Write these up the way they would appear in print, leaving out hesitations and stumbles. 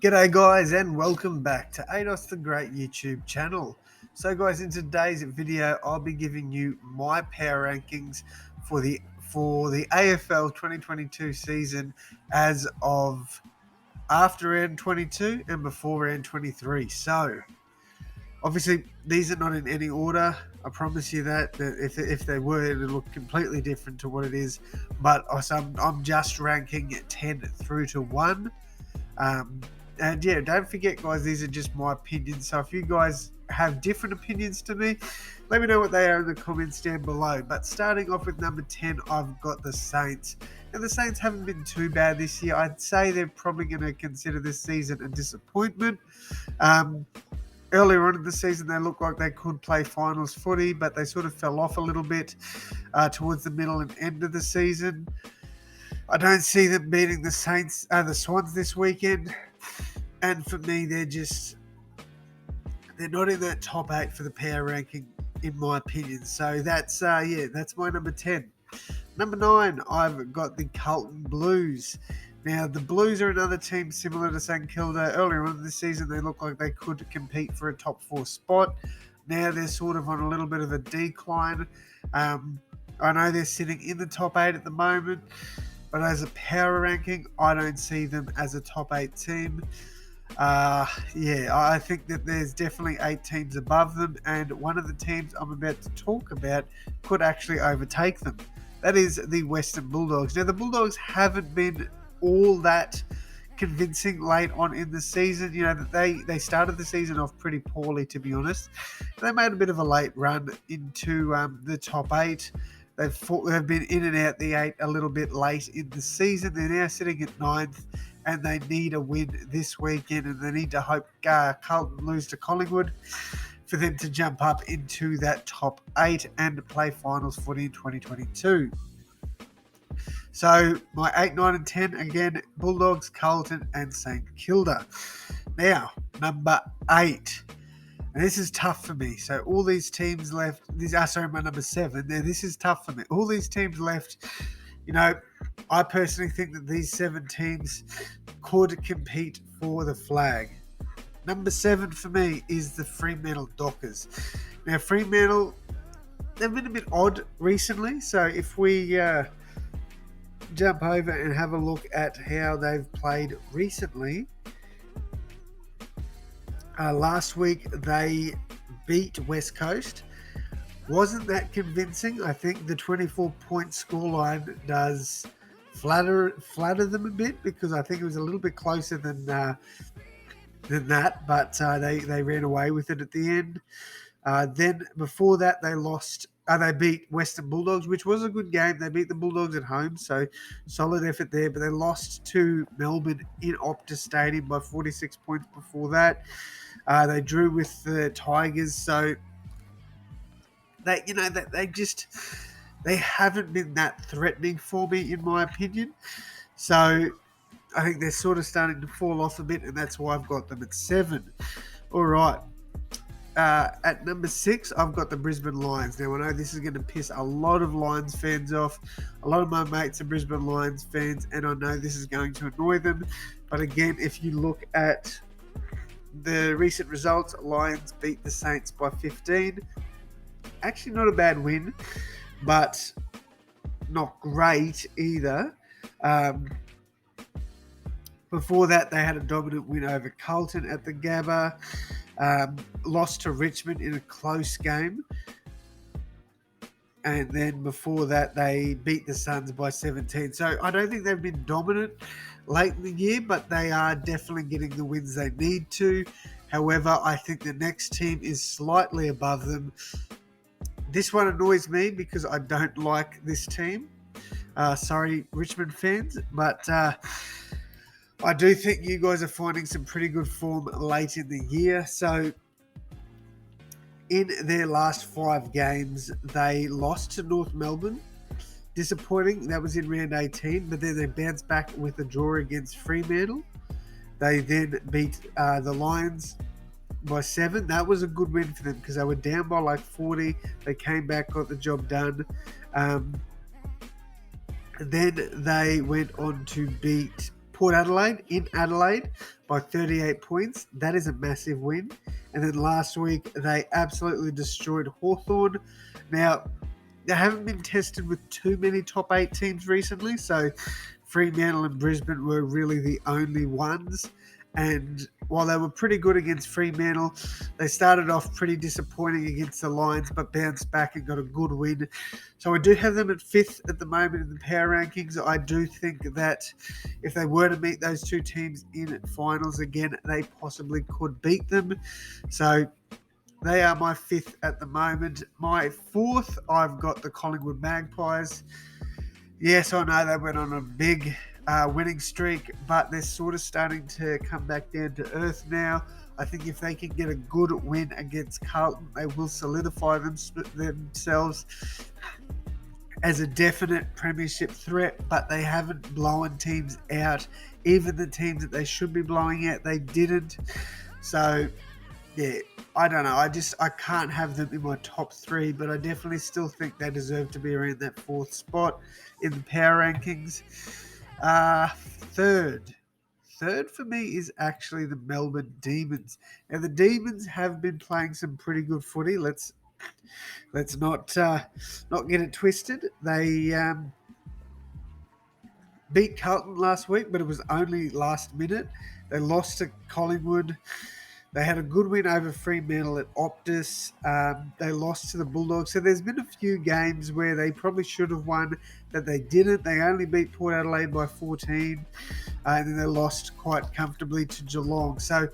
G'day guys and welcome back to AdosTheGreat YouTube channel. So guys, in today's video I'll be giving you my power rankings for the AFL 2022 season as of after round 22 and before round 23. So obviously these are not in any order. I promise you that if they were, it would look completely different to what it is. But I'm just ranking 10 through to 1. Um, and yeah, don't forget, guys, these are just my opinions. So if you guys have different opinions to me, let me know what they are in the comments down below. But starting off with number 10, I've got the Saints. And the Saints haven't been too bad this year. I'd say they're probably going to consider this season a disappointment. Earlier on in the season, they looked like they could play finals footy, but they sort of fell off a little bit towards the middle and end of the season. I don't see them beating the Swans this weekend. And for me, they're not in that top 8 for the power ranking, in my opinion. So that's my number 10. Number 9, I've got the Colton Blues. Now, the Blues are another team similar to St Kilda. Earlier on in the season, they looked like they could compete for a top 4 spot. Now they're sort of on a little bit of a decline. I know they're sitting in the top 8 at the moment, but as a power ranking, I don't see them as a top 8 team. I think that there's definitely 8 teams above them, and one of the teams I'm about to talk about could actually overtake them. That is the Western Bulldogs. Now, the Bulldogs haven't been all that convincing late on in the season. You know, that they started the season off pretty poorly, to be honest. They made a bit of a late run into the top 8. They've been in and out the 8 a little bit late in the season. They're now sitting at 9th, and they need a win this weekend, and they need to hope Colton lose to Collingwood for them to jump up into that top 8 and play finals footy in 2022. So my 8, 9 and 10, again, Bulldogs, Carlton and St Kilda. Now, number 8. And this is tough for me. So all these teams left. My number 7. Now this is tough for me. All these teams left. You know, I personally think that these 7 teams could compete for the flag. Number 7 for me is the Fremantle Dockers. Now Fremantle, they've been a bit odd recently. So if we jump over and have a look at how they've played recently. Last week they beat West Coast. Wasn't that convincing? I think the 24-point scoreline does flatter them a bit, because I think it was a little bit closer than that. But they ran away with it at the end. Then before that they lost. They beat Western Bulldogs, which was a good game. They beat the Bulldogs at home, so solid effort there. But they lost to Melbourne in Optus Stadium by 46 points before that. They drew with the Tigers, so they haven't been that threatening for me, in my opinion. So I think they're sort of starting to fall off a bit, and that's why I've got them at 7. All right. At number 6, I've got the Brisbane Lions. Now, I know this is going to piss a lot of Lions fans off. A lot of my mates are Brisbane Lions fans, and I know this is going to annoy them. But again, if you look at the recent results, Lions beat the Saints by 15. Actually, not a bad win, but not great either. Before that, they had a dominant win over Carlton at the Gabba. Lost to Richmond in a close game. And then before that, they beat the Suns by 17. So I don't think they've been dominant late in the year, but they are definitely getting the wins they need to. However, I think the next team is slightly above them. This one annoys me because I don't like this team. Sorry, Richmond fans, but I do think you guys are finding some pretty good form late in the year. So in their last 5 games, they lost to North Melbourne. Disappointing. That was in round 18, but then they bounced back with a draw against Fremantle. They then beat the Lions by 7. That was a good win for them because they were down by like 40. They came back, got the job done. Then they went on to beat Port Adelaide in Adelaide by 38 points. That is a massive win. And then last week, they absolutely destroyed Hawthorn. Now, they haven't been tested with too many top 8 teams recently, so Fremantle and Brisbane were really the only ones. And while they were pretty good against Fremantle, they started off pretty disappointing against the Lions, but bounced back and got a good win. So I do have them at 5th at the moment in the power rankings. I do think that if they were to meet those two teams in finals again, they possibly could beat them. So they are my 5th at the moment. My 4th, I've got the Collingwood Magpies. Yes, I know they went on a big winning streak, but they're sort of starting to come back down to earth now. I think if they can get a good win against Carlton, they will solidify themselves as a definite premiership threat, but they haven't blown teams out. Even the teams that they should be blowing out, they didn't. So, yeah, I don't know. I can't have them in my top 3, but I definitely still think they deserve to be around that 4th spot in the power rankings. Third for me is actually the Melbourne Demons. Now the Demons have been playing some pretty good footy. Let's not get it twisted. They beat Carlton last week, but it was only last minute. They lost to Collingwood. They had a good win over Fremantle at Optus. They lost to the Bulldogs. So there's been a few games where they probably should have won that they didn't. They only beat Port Adelaide by 14. And then they lost quite comfortably to Geelong. So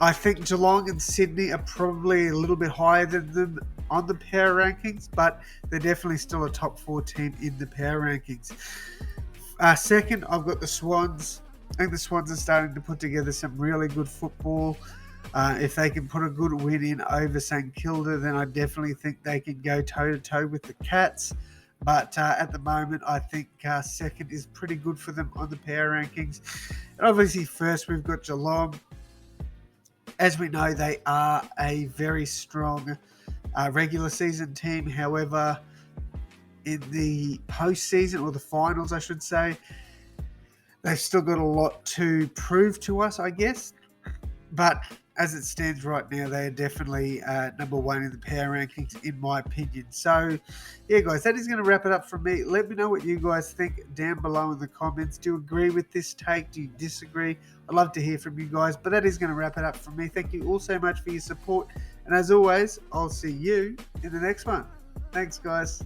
I think Geelong and Sydney are probably a little bit higher than them on the power rankings, but they're definitely still a top 4 team in the power rankings. Second, I've got the Swans. I think the Swans are starting to put together some really good football. If they can put a good win in over St Kilda, then I definitely think they can go toe-to-toe with the Cats. But at the moment, I think second is pretty good for them on the power rankings. And obviously, first, we've got Geelong. As we know, they are a very strong regular season team. However, in the postseason, or the finals, I should say, they've still got a lot to prove to us, I guess. But as it stands right now, they are definitely number 1 in the power rankings, in my opinion. So, yeah, guys, that is going to wrap it up from me. Let me know what you guys think down below in the comments. Do you agree with this take? Do you disagree? I'd love to hear from you guys. But that is going to wrap it up from me. Thank you all so much for your support. And as always, I'll see you in the next one. Thanks, guys.